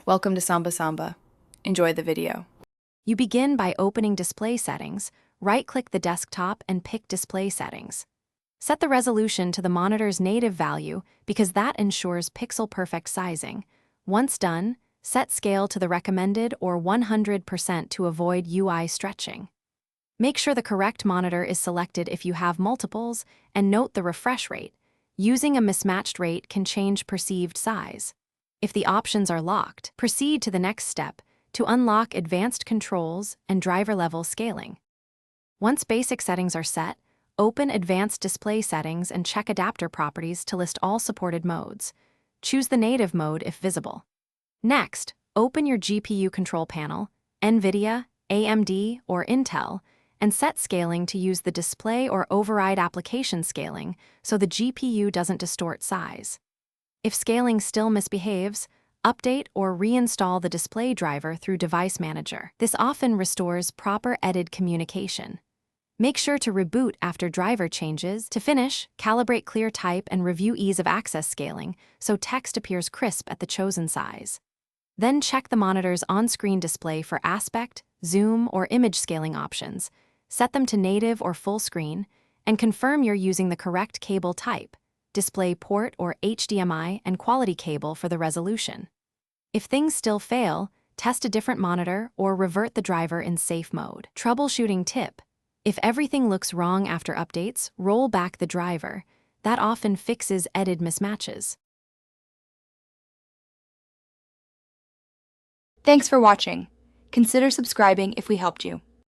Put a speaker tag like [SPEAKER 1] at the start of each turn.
[SPEAKER 1] Welcome to Samba Samba. Enjoy the video.
[SPEAKER 2] You begin by opening Display Settings, right-click the desktop and pick Display Settings. Set the resolution to the monitor's native value because that ensures pixel-perfect sizing. Once done, set scale to the recommended or 100% to avoid UI stretching. Make sure the correct monitor is selected if you have multiples, and note the refresh rate. Using a mismatched rate can change perceived size. If the options are locked, proceed to the next step to unlock advanced controls and driver-level scaling. Once basic settings are set, open Advanced Display Settings and check Adapter Properties to list all supported modes. Choose the native mode if visible. Next, open your GPU control panel, NVIDIA, AMD, or Intel, and set scaling to use the display or override application scaling so the GPU doesn't distort size. If scaling still misbehaves, update or reinstall the display driver through Device Manager. This often restores proper EDID communication. Make sure to reboot after driver changes. To finish, calibrate clear type and review ease of access scaling so text appears crisp at the chosen size. Then check the monitor's on-screen display for aspect, zoom, or image scaling options. Set them to native or full screen, and confirm you're using the correct cable type, display port or HDMI, and quality cable for the resolution. If things still fail, test a different monitor or revert the driver in safe mode. Troubleshooting tip: if everything looks wrong after updates, roll back the driver. That often fixes EDID mismatches.
[SPEAKER 3] Thanks for watching. Consider subscribing if we helped you.